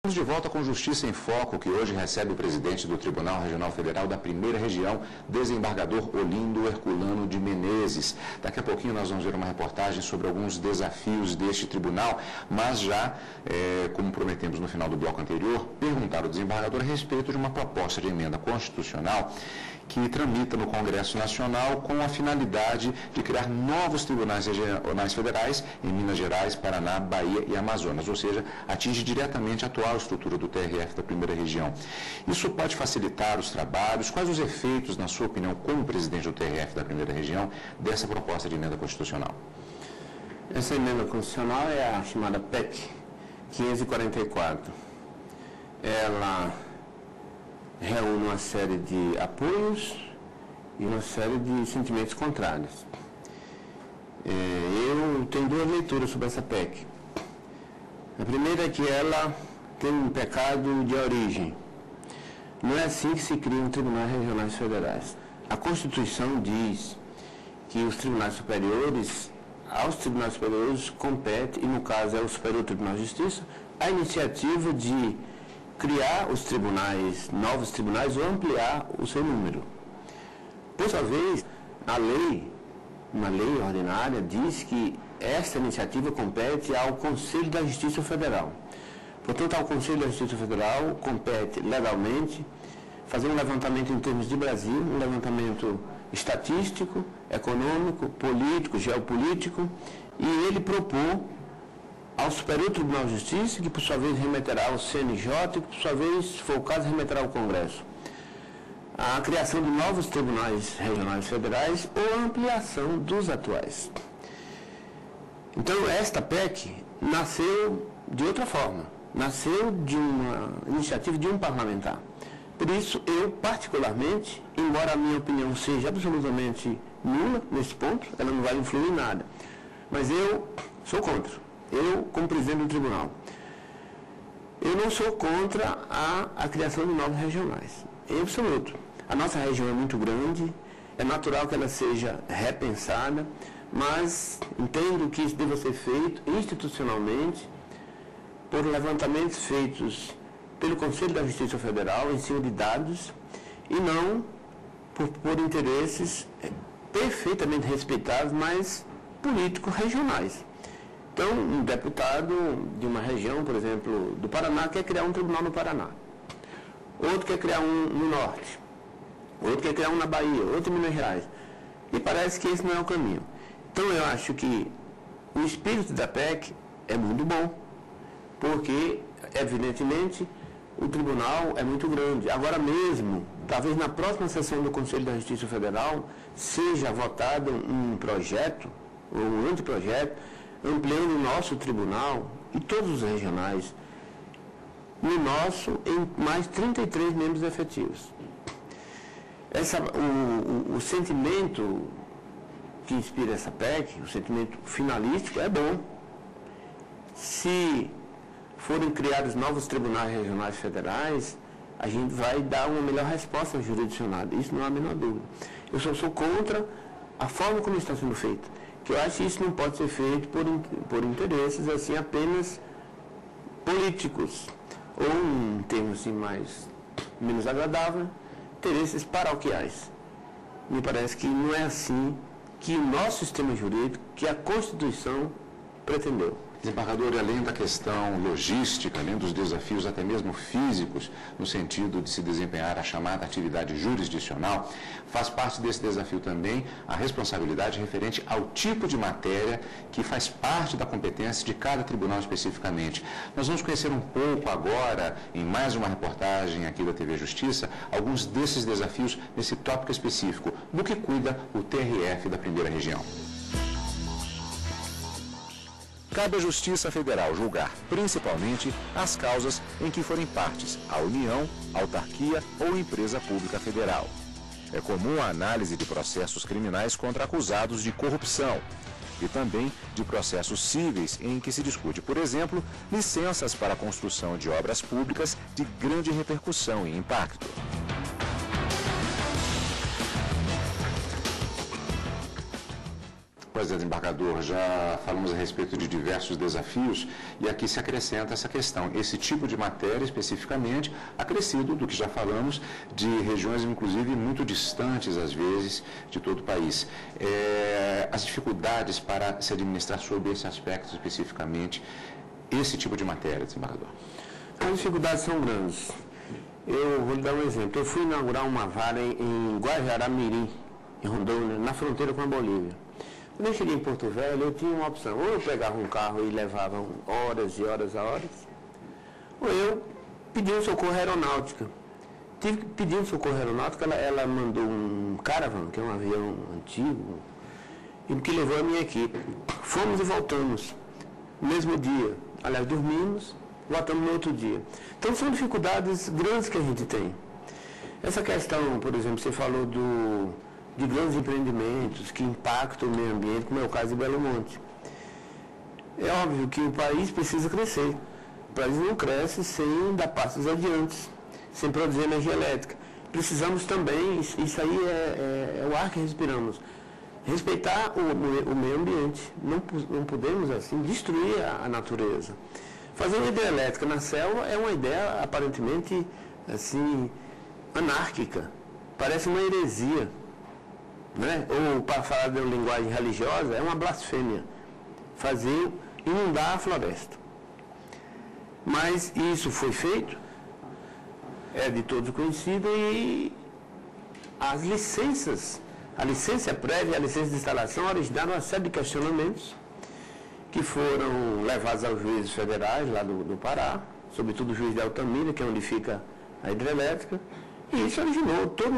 Estamos de volta com Justiça em Foco, que hoje recebe o presidente do Tribunal Regional Federal da Primeira Região, desembargador Olindo Herculano de Menezes. Daqui a pouquinho nós vamos ver uma reportagem sobre alguns desafios deste tribunal, mas já, como prometemos no final do bloco anterior, perguntar ao desembargador a respeito de uma proposta de emenda constitucional que tramita no Congresso Nacional com a finalidade de criar novos tribunais regionais federais em Minas Gerais, Paraná, Bahia e Amazonas, ou seja, atinge diretamente a atual estrutura do TRF da Primeira Região. Isso pode facilitar os trabalhos? Quais os efeitos, na sua opinião, como presidente do TRF da Primeira Região, dessa proposta de emenda constitucional? Essa emenda constitucional é a chamada PEC 544. Ela reúne uma série de apoios e uma série de sentimentos contrários. Eu tenho duas leituras sobre essa PEC. A primeira é que ela tem um pecado de origem. Não é assim que se criam tribunais regionais federais. A Constituição diz que os tribunais superiores, aos tribunais superiores compete, e no caso é o Superior Tribunal de Justiça, a iniciativa de criar os tribunais, novos tribunais, ou ampliar o seu número. Por sua vez, a lei, uma lei ordinária, diz que esta iniciativa compete ao Conselho da Justiça Federal. Portanto, ao Conselho da Justiça Federal compete legalmente fazer um levantamento em termos de Brasil, um levantamento estatístico, econômico, político, geopolítico, e ele propor ao Superior Tribunal de Justiça, que por sua vez remeterá ao CNJ, que por sua vez, se for o caso, remeterá ao Congresso, a criação de novos tribunais regionais federais ou a ampliação dos atuais. Então, esta PEC nasceu de outra forma, nasceu de uma iniciativa de um parlamentar. Por isso, eu particularmente, embora a minha opinião seja absolutamente nula nesse ponto, ela não vai influir em nada, mas eu sou contra. Eu, como presidente do tribunal, eu não sou contra a criação de novos regionais, em absoluto. A nossa região é muito grande, é natural que ela seja repensada, mas entendo que isso deva ser feito institucionalmente por levantamentos feitos pelo Conselho da Justiça Federal em cima de dados e não por interesses perfeitamente respeitados, mas políticos regionais. Então, um deputado de uma região, por exemplo, do Paraná, quer criar um tribunal no Paraná. Outro quer criar um no Norte. Outro quer criar um na Bahia. Outro em Minas Gerais. E parece que esse não é o caminho. Então, eu acho que o espírito da PEC é muito bom, porque, evidentemente, o tribunal é muito grande. Agora mesmo, talvez na próxima sessão do Conselho da Justiça Federal, seja votado um projeto, ou um anteprojeto, ampliando o nosso tribunal e todos os regionais, no nosso, em mais 33 membros efetivos. O sentimento que inspira essa PEC, o sentimento finalístico, é bom. Se forem criados novos tribunais regionais federais, a gente vai dar uma melhor resposta ao jurisdicionado. Isso não há a menor dúvida. Eu só sou contra a forma como está sendo feito, que eu acho que isso não pode ser feito por interesses assim apenas políticos, ou em termos assim menos agradável, interesses paroquiais. Me parece que não é assim que o nosso sistema jurídico, que a Constituição pretendeu. Desembargador, além da questão logística, além dos desafios até mesmo físicos, no sentido de se desempenhar a chamada atividade jurisdicional, faz parte desse desafio também a responsabilidade referente ao tipo de matéria que faz parte da competência de cada tribunal especificamente. Nós vamos conhecer um pouco agora, em mais uma reportagem aqui da TV Justiça, alguns desses desafios nesse tópico específico, do que cuida o TRF da Primeira Região. Cabe à Justiça Federal julgar, principalmente, as causas em que forem partes a União, autarquia ou empresa pública federal. É comum a análise de processos criminais contra acusados de corrupção e também de processos cíveis em que se discute, por exemplo, licenças para a construção de obras públicas de grande repercussão e impacto. Pois é, desembargador, já falamos a respeito de diversos desafios e aqui se acrescenta essa questão. Esse tipo de matéria, especificamente, acrescido do que já falamos, de regiões, inclusive, muito distantes, às vezes, de todo o país. As dificuldades para se administrar sobre esse aspecto, especificamente, esse tipo de matéria, desembargador? As dificuldades são grandes. Eu vou lhe dar um exemplo. Eu fui inaugurar uma vara em Guajará-Mirim, em Rondônia, na fronteira com a Bolívia. Quando eu cheguei em Porto Velho, eu tinha uma opção. Ou eu pegava um carro e levava horas e horas a horas, ou eu pedia um socorro aeronáutica. Tive que pedir um socorro aeronáutica, ela mandou um Caravan, que é um avião antigo, e que levou a minha equipe. Fomos e voltamos, no mesmo dia. Aliás, dormimos, voltamos no outro dia. Então, são dificuldades grandes que a gente tem. Essa questão, por exemplo, você falou de grandes empreendimentos que impactam o meio ambiente, como é o caso de Belo Monte. É óbvio que o país precisa crescer. O país não cresce sem dar passos adiante, sem produzir energia elétrica. Precisamos também, isso aí é o ar que respiramos, respeitar o meio ambiente. Não podemos, assim, destruir a natureza. Fazer uma hidrelétrica na selva é uma ideia aparentemente, assim, anárquica. Parece uma heresia, né? Ou, para falar de uma linguagem religiosa, é uma blasfêmia. Inundar a floresta. Mas isso foi feito, é de todos conhecido, e as licenças, a licença prévia e a licença de instalação originaram uma série de questionamentos que foram levados aos juízes federais lá do Pará, sobretudo o juiz de Altamira, que é onde fica a hidrelétrica, e isso originou toda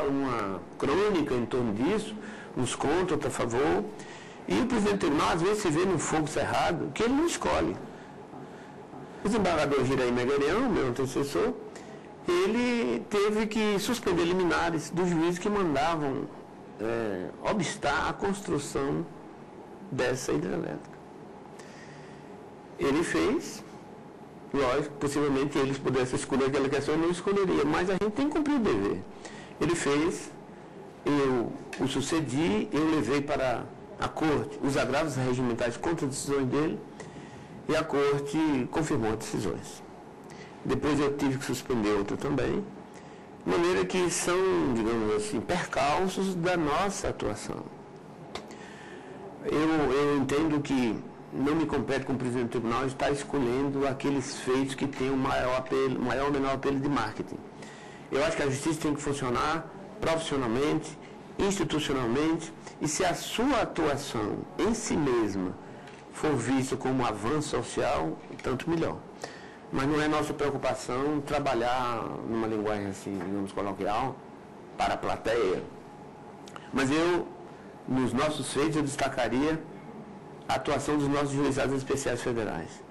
uma crônica em torno disso, uns contra, outros a favor, e o presidente do tribunal às vezes se vê num fogo cerrado que ele não escolhe. O desembargador Giraí Meguerião, meu antecessor, ele teve que suspender liminares dos juízes que mandavam obstar a construção dessa hidrelétrica. Ele fez, lógico, possivelmente eles pudessem escolher aquela questão, eu não escolheria, mas a gente tem que cumprir o dever. Ele fez, eu o sucedi, eu levei para a corte os agravos regimentais contra as decisões dele e a corte confirmou as decisões. Depois eu tive que suspender outra também, de maneira que são, digamos assim, percalços da nossa atuação. Eu entendo que não me compete como presidente do tribunal estar escolhendo aqueles feitos que têm o maior ou menor apelo de marketing. Eu acho que a justiça tem que funcionar profissionalmente, institucionalmente, e se a sua atuação em si mesma for vista como um avanço social, tanto melhor. Mas não é nossa preocupação trabalhar numa linguagem assim, digamos, coloquial, para a plateia. Mas nos nossos feitos, eu destacaria a atuação dos nossos juizados especiais federais.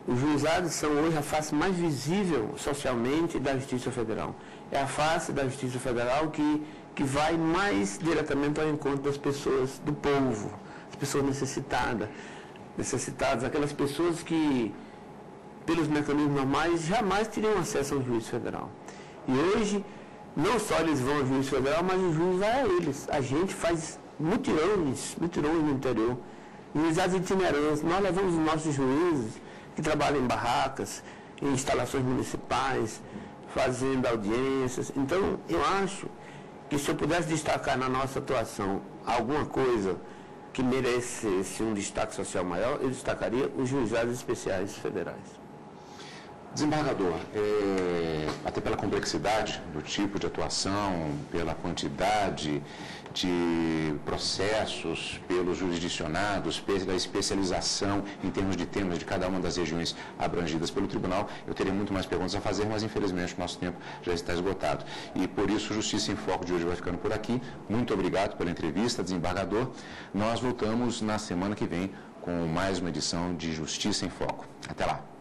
Os juizados são hoje a face mais visível socialmente da Justiça Federal. É a face da Justiça Federal que vai mais diretamente ao encontro das pessoas, do povo, as pessoas necessitadas, aquelas pessoas que, pelos mecanismos normais, jamais teriam acesso ao juiz federal. E hoje, não só eles vão ao juiz federal, mas o juiz vai a eles. A gente faz mutirões no interior, juizados itinerantes. Nós levamos os nossos juízes que trabalham em barracas, em instalações municipais, fazendo audiências. Então, eu acho que se eu pudesse destacar na nossa atuação alguma coisa que merecesse um destaque social maior, eu destacaria os juizados especiais federais. Desembargador, até pela complexidade do tipo de atuação, pela quantidade de processos, pelos jurisdicionados, pela especialização em termos de temas de cada uma das regiões abrangidas pelo tribunal, eu teria muito mais perguntas a fazer, mas infelizmente o nosso tempo já está esgotado. E por isso o Justiça em Foco de hoje vai ficando por aqui. Muito obrigado pela entrevista, desembargador. Nós voltamos na semana que vem com mais uma edição de Justiça em Foco. Até lá.